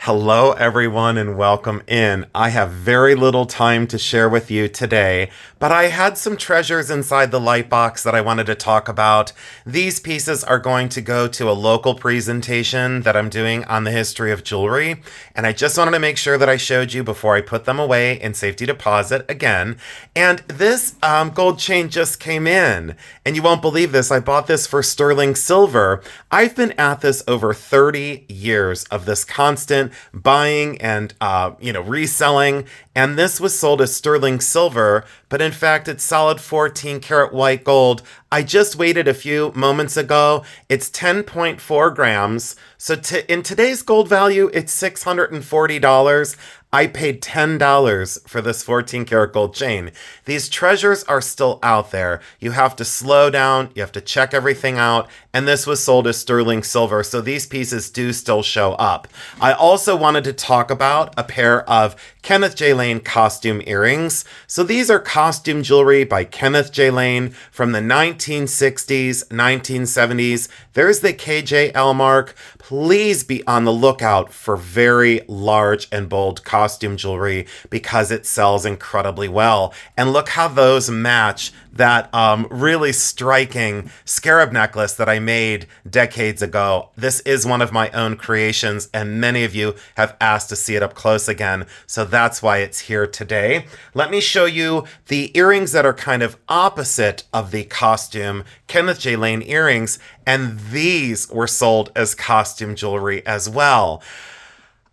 Hello, everyone, and welcome in. I have very little time to share with you today, but I had some treasures inside the lightbox that I wanted to talk about. These pieces are going to go to a local presentation that I'm doing on the history of jewelry, and I just wanted to make sure that I showed you before I put them away in safety deposit again. And this gold chain just came in, and you won't believe this. I bought this for sterling silver. I've been at this over 30 years of this constant buying and reselling, and this was sold as sterling silver, but in fact it's solid 14 karat white gold. I just weighed it a few moments ago. It's 10.4 grams. So in today's gold value, it's $640. I paid $10 for this 14 karat gold chain. These treasures are still out there. You have to slow down, you have to check everything out, and this was sold as sterling silver, so these pieces do still show up. I also wanted to talk about a pair of Kenneth J. Lane costume earrings. So these are costume jewelry by Kenneth J. Lane from the 1960s, 1970s. There's the KJL mark. Please be on the lookout for very large and bold costume jewelry because it sells incredibly well. And look how those match that really striking SCARAB necklace that I made decades ago. This is one of my own creations, and many of you have asked to see it up close again, so that's why it's here today. Let me show you the earrings that are kind of opposite of the costume Kenneth J. Lane earrings, and these were sold as costume jewelry as well.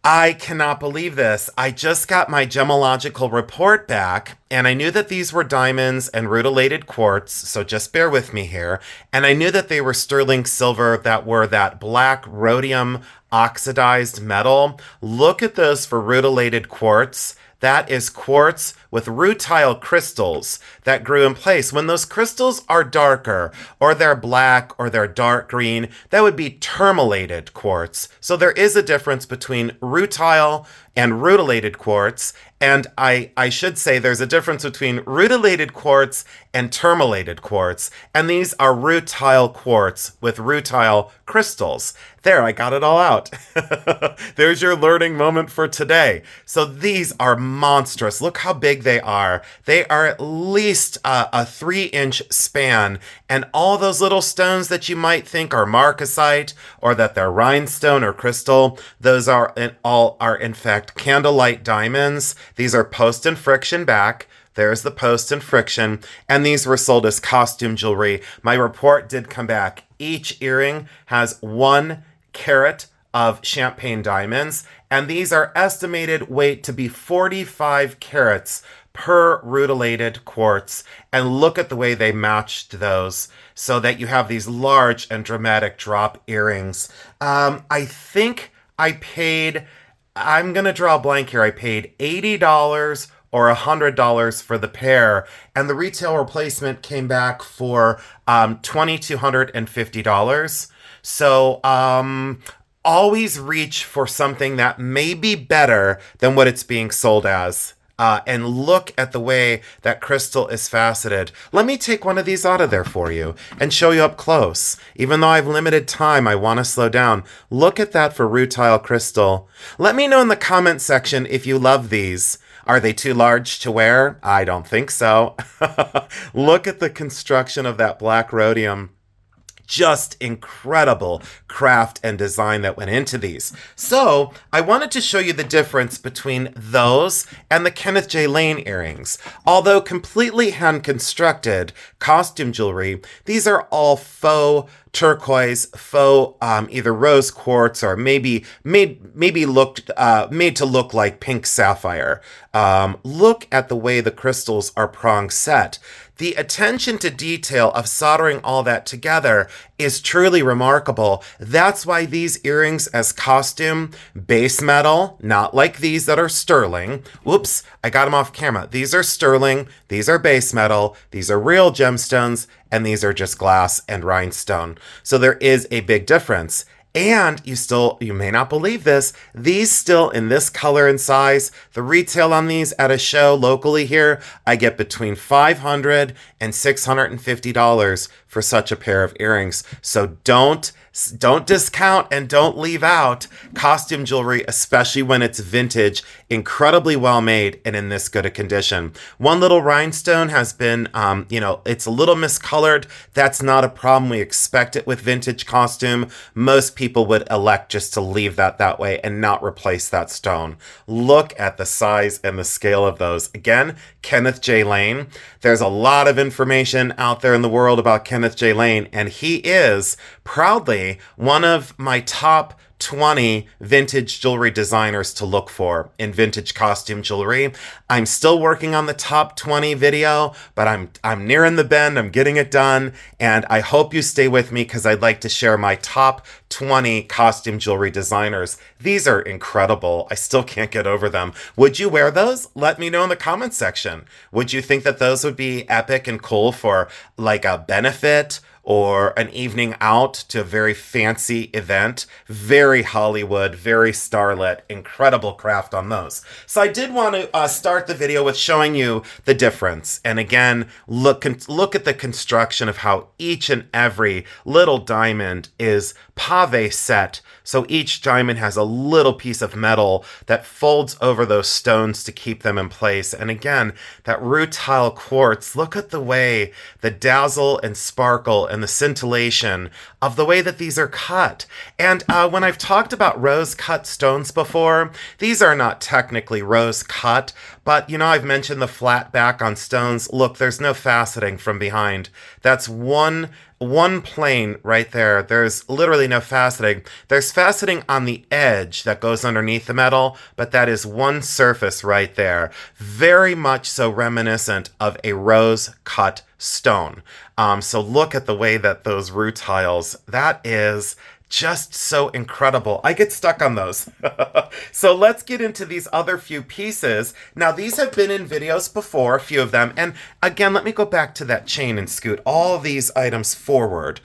I cannot believe this. I just got my gemological report back, and I knew that these were diamonds and rutilated quartz, so just bear with me here. And I knew that they were sterling silver, that were that black rhodium oxidized metal. Look at those for rutilated quartz. That is quartz with rutile crystals that grew in place. When those crystals are darker, or they're black, or they're dark green, that would be tourmalated quartz. So there is a difference between rutile and rutilated quartz. And I should say there's a difference between rutilated quartz and tourmalated quartz. And these are rutile quartz with rutile crystals. There, I got it all out. There's your learning moment for today. So these are monstrous. Look how big they are. They are at least a 3-inch span. And all those little stones that you might think are marcasite or that they're rhinestone or crystal, those are in fact candlelight diamonds. These are post and friction back. There's the post and friction, and these were sold as costume jewelry. My report did come back. Each earring has 1 carat of champagne diamonds, and these are estimated weight to be 45 carats per rutilated quartz. And look at the way they matched those so that you have these large and dramatic drop earrings. I think I paid, I'm going to draw a blank here, I paid $80 or $100 for the pair, and the retail replacement came back for $2,250. So always reach for something that may be better than what it's being sold as. And look at the way that crystal is faceted. Let me take one of these out of there for you and show you up close. Even though I've limited time, I want to slow down. Look at that for rutile crystal. Let me know in the comment section if you love these. Are they too large to wear? I don't think so. Look at the construction of that black rhodium. Just incredible craft and design that went into these. So I wanted to show you the difference between those and the Kenneth J. Lane earrings. Although completely hand constructed costume jewelry, these are all faux turquoise, faux either rose quartz or maybe made to look like pink sapphire. Look at the way the crystals are prong set. The attention to detail of soldering all that together is truly remarkable. That's why these earrings as costume, base metal, not like these that are sterling. Whoops, I got them off camera. These are sterling, these are base metal, these are real gemstones, and these are just glass and rhinestone. So there is a big difference. And you may not believe this, these still in this color and size, the retail on these at a show locally here, I get between $500 and $650 for such a pair of earrings. So don't discount and don't leave out costume jewelry, especially when it's vintage, incredibly well made and in this good a condition. One little rhinestone has been, it's a little miscolored. That's not a problem. We expect it with vintage costume. Most people would elect just to leave that way and not replace that stone. Look at the size and the scale of those. Again, Kenneth J. Lane. There's a lot of information out there in the world about Kenneth J. Lane, and he is proudly one of my top 20 vintage jewelry designers to look for in vintage costume jewelry. I'm still working on the top 20 video, but I'm nearing the bend. I'm getting it done, and I hope you stay with me because I'd like to share my top 20 costume jewelry designers. These are incredible. I still can't get over them. Would you wear those? Let me know in the comments section. Would you think that those would be epic and cool for like a benefit or an evening out to a very fancy event? Very Hollywood, very starlit, incredible craft on those. So I did want to start the video with showing you the difference. And again, look at the construction of how each and every little diamond is pave set. So each diamond has a little piece of metal that folds over those stones to keep them in place. And again, that rutile quartz, look at the way the dazzle and sparkle and the scintillation of the way that these are cut. And when I've talked about rose cut stones before, these are not technically rose cut, but I've mentioned the flat back on stones. Look, there's no faceting from behind. That's one plane right there. There's literally no faceting. There's faceting on the edge that goes underneath the metal, but that is one surface right there. Very much so reminiscent of a rose cut stone. So look at the way that those rutiles, that is just so incredible. I get stuck on those. So let's get into these other few pieces. Now, these have been in videos before, a few of them. And again, let me go back to that chain and scoot all these items forward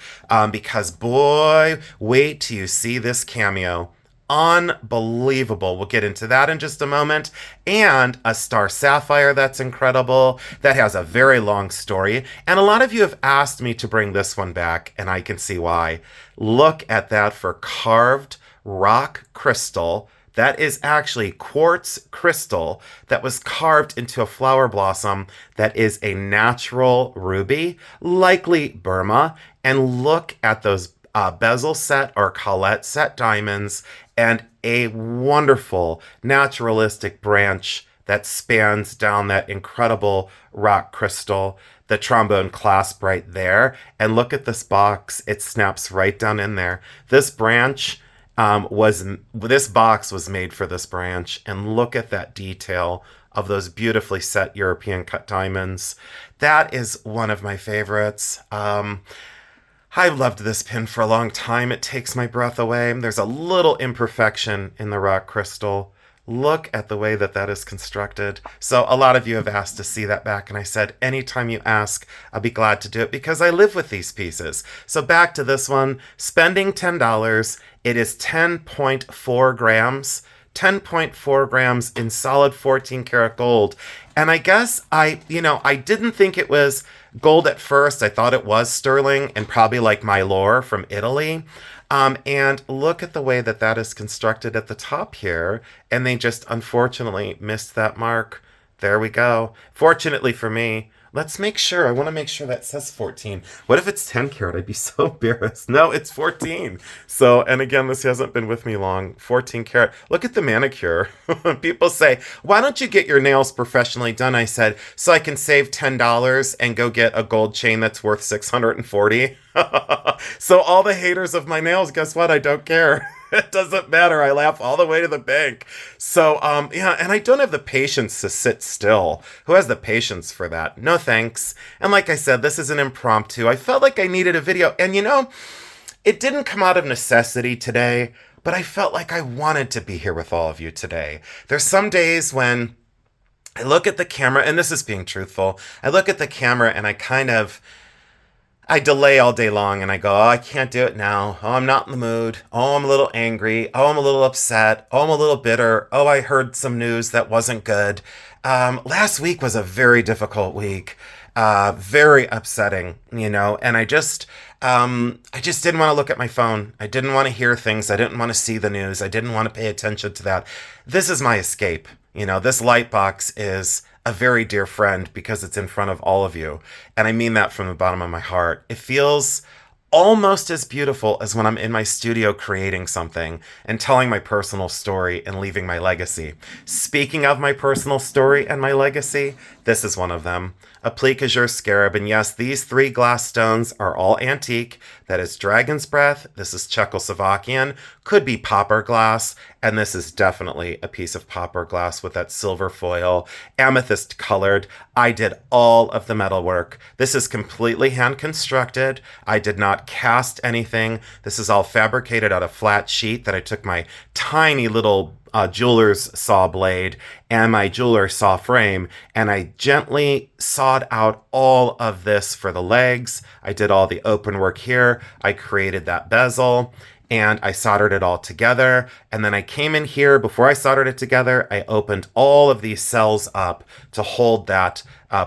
because boy, wait till you see this cameo. Unbelievable. We'll get into that in just a moment. And a star sapphire that's incredible. That has a very long story. And a lot of you have asked me to bring this one back, and I can see why. Look at that for carved rock crystal. That is actually quartz crystal that was carved into a flower blossom that is a natural ruby, likely Burma. And look at those bezel set or collet set diamonds and a wonderful naturalistic branch that spans down that incredible rock crystal, the trombone clasp right there. And look at this box. It snaps right down in there. This branch this box was made for this branch. And look at that detail of those beautifully set European cut diamonds. That is one of my favorites. I've loved this pin for a long time. It takes my breath away. There's a little imperfection in the rock crystal. Look at the way that is constructed. So a lot of you have asked to see that back, and I said, anytime you ask, I'll be glad to do it because I live with these pieces. So back to this one, spending $10. It is 10.4 grams. 10.4 grams in solid 14 karat gold. And I guess I didn't think it was gold at first. I thought it was sterling and probably like my lore from Italy. And look at the way that is constructed at the top here. And they just unfortunately missed that mark. There we go. Fortunately for me, let's make sure. I want to make sure that says 14. What if it's 10 karat? I'd be so embarrassed. No, it's 14. So, and again, this hasn't been with me long. 14 karat. Look at the manicure. People say, why don't you get your nails professionally done? I said, so I can save $10 and go get a gold chain that's worth $640. So all the haters of my nails, guess what? I don't care. It doesn't matter. I laugh all the way to the bank. So, and I don't have the patience to sit still. Who has the patience for that? No thanks. And like I said, this is an impromptu. I felt like I needed a video. And it didn't come out of necessity today, but I felt like I wanted to be here with all of you today. There's some days when I look at the camera, and this is being truthful. I look at the camera and I kind of I delay all day long and I go, oh, I can't do it now. Oh, I'm not in the mood. Oh, I'm a little angry. Oh, I'm a little upset. Oh, I'm a little bitter. Oh, I heard some news that wasn't good. Last week was a very difficult week, very upsetting, and I just didn't want to look at my phone. I didn't want to hear things. I didn't want to see the news. I didn't want to pay attention to that. This is my escape. This light box is a very dear friend because it's in front of all of you. And I mean that from the bottom of my heart. It feels almost as beautiful as when I'm in my studio creating something and telling my personal story and leaving my legacy. Speaking of my personal story and my legacy, this is one of them. A PLIQUE SCARAB, and yes, these 3 glass stones are all antique. That is Dragon's Breath, this is Czechoslovakian, could be popper glass, and this is definitely a piece of popper glass with that silver foil, amethyst colored. I did all of the metal work. This is completely hand constructed. I did not cast anything. This is all fabricated out of flat sheet that I took my tiny little jeweler's saw blade and my jeweler's saw frame, and I gently sawed out all of this for the legs. I did all the open work here. I created that bezel and I soldered it all together. And then I came in here before I soldered it together. I opened all of these cells up to hold that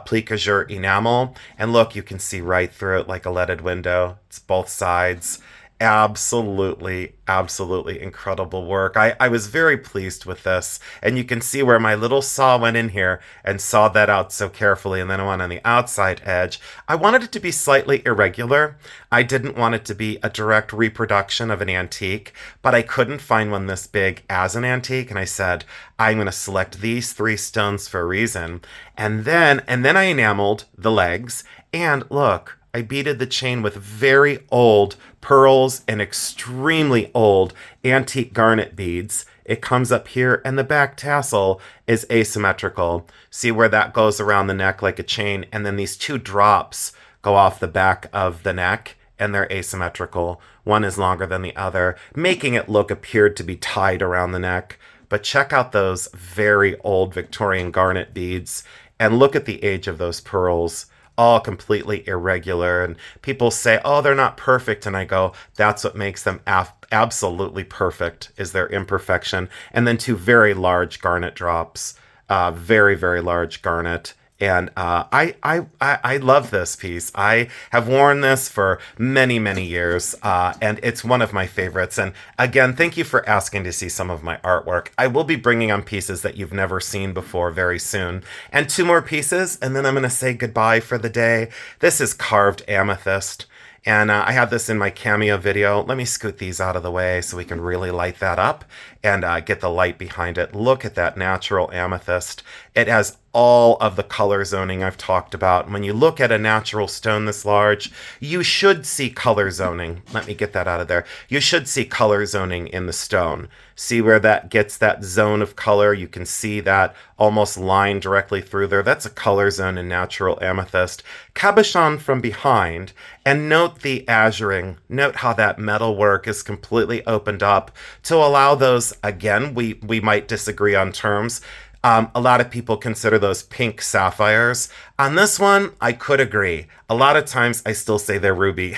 plique enamel. And look, you can see right through it like a leaded window. It's both sides. Absolutely, absolutely incredible work. I was very pleased with this, and you can see where my little saw went in here and sawed that out so carefully, and then I went on the outside edge. I wanted it to be slightly irregular. I didn't want it to be a direct reproduction of an antique, but I couldn't find one this big as an antique, and I said, I'm going to select these 3 stones for a reason. And then I enameled the legs, and look, I beaded the chain with very old pearls and extremely old antique garnet beads. It comes up here, and the back tassel is asymmetrical. See where that goes around the neck like a chain, and then these 2 drops go off the back of the neck, and they're asymmetrical. One is longer than the other, making it appeared to be tied around the neck. But check out those very old Victorian garnet beads, and look at the age of those pearls. All completely irregular, and people say, oh, they're not perfect, and I go, that's what makes them absolutely perfect, is their imperfection. And then 2 very large garnet drops, very, very large garnet. And I love this piece. I have worn this for many, many years, and it's one of my favorites. And again, thank you for asking to see some of my artwork. I will be bringing on pieces that you've never seen before very soon. And 2 more pieces, and then I'm going to say goodbye for the day. This is carved amethyst. And I have this in my cameo video. Let me scoot these out of the way so we can really light that up and get the light behind it. Look at that natural amethyst. It has all of the color zoning I've talked about. When you look at a natural stone this large, you should see color zoning. Let me get that out of there. You should see color zoning in the stone. See where that gets that zone of color? You can see that almost line directly through there. That's a color zone in natural amethyst. Cabochon from behind, and note the azuring. Note how that metal work is completely opened up to allow those, again, we might disagree on terms. A lot of people consider those pink sapphires. On this one, I could agree. A lot of times I still say they're ruby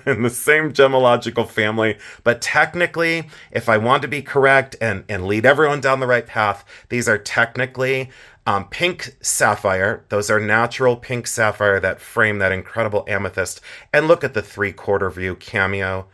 in the same gemological family. But technically, if I want to be correct and lead everyone down the right path, these are technically pink sapphire. Those are natural pink sapphire that frame that incredible amethyst. And look at the 3/4 view cameo.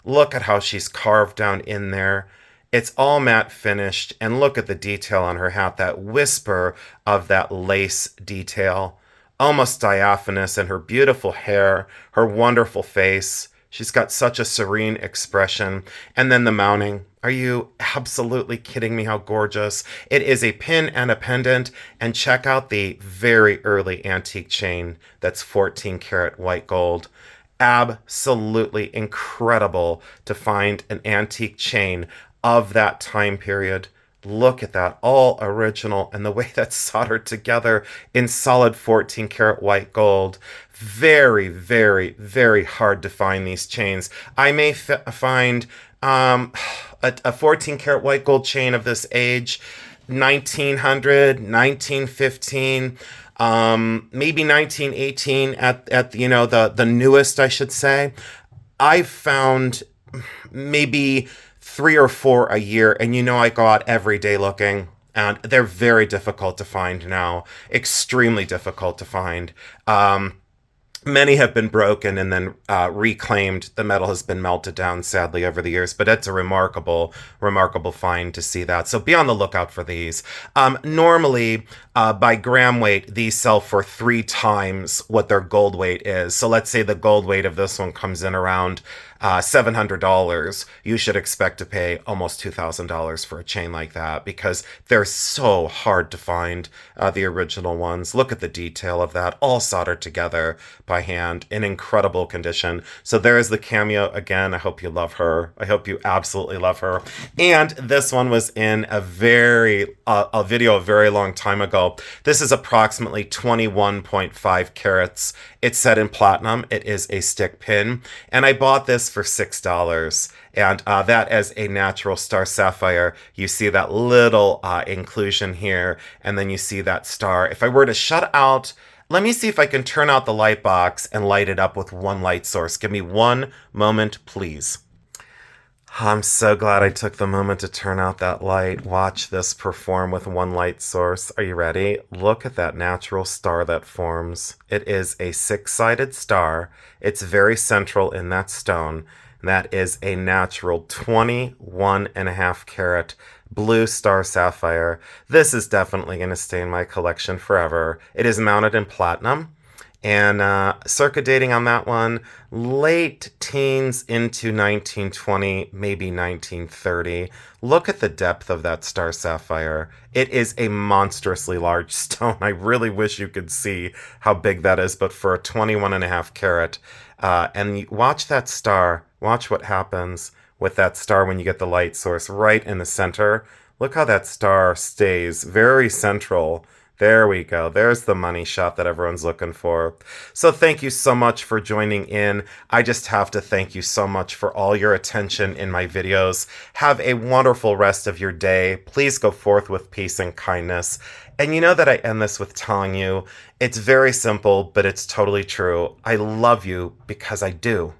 Look at how she's carved down in there. It's all matte finished, and look at the detail on her hat, that whisper of that lace detail. Almost diaphanous, in her beautiful hair, her wonderful face. She's got such a serene expression. And then the mounting. Are you absolutely kidding me how gorgeous? It is a pin and a pendant, and check out the very early antique chain that's 14 karat white gold. Absolutely incredible to find an antique chain of that time period. Look at that, all original, and the way that's soldered together in solid 14 karat white gold. Very, very, very hard to find these chains. I may find a 14 karat white gold chain of this age 1900, 1915, maybe 1918 at the newest, I should say. I've found maybe 3 or 4 a year, and I go out every day looking. And they're very difficult to find now, extremely difficult to find. Many have been broken and then reclaimed. The metal has been melted down, sadly, over the years, but it's a remarkable, remarkable find to see that. So be on the lookout for these. Normally, by gram weight, these sell for 3 times what their gold weight is. So let's say the gold weight of this one comes in around $700. You should expect to pay almost $2,000 for a chain like that because they're so hard to find, the original ones. Look at the detail of that, all soldered together by hand in incredible condition. So there is the cameo again. I hope you love her. I hope you absolutely love her. And this one was in a video a very long time ago. This is approximately 21.5 carats. It's set in platinum. It is a stick pin. And I bought this for $6. And that as a natural star sapphire, you see that little inclusion here. And then you see that star. If I were to shut out, let me see if I can turn out the light box and light it up with one light source. Give me one moment, please. I'm so glad I took the moment to turn out that light. Watch this perform with one light source. Are you ready? Look at that natural star that forms. It is a 6-sided star. It's very central in that stone. That is a natural 21.5 carat blue star sapphire. This is definitely going to stay in my collection forever. It is mounted in platinum. And circa dating on that one, late teens into 1920, maybe 1930. Look at the depth of that star sapphire. It is a monstrously large stone. I really wish you could see how big that is, but for a 21.5 carat. And watch that star. Watch what happens with that star when you get the light source right in the center. Look how that star stays very central. There we go. There's the money shot that everyone's looking for. So thank you so much for joining in. I just have to thank you so much for all your attention in my videos. Have a wonderful rest of your day. Please go forth with peace and kindness. And you know that I end this with telling you, it's very simple, but it's totally true. I love you because I do.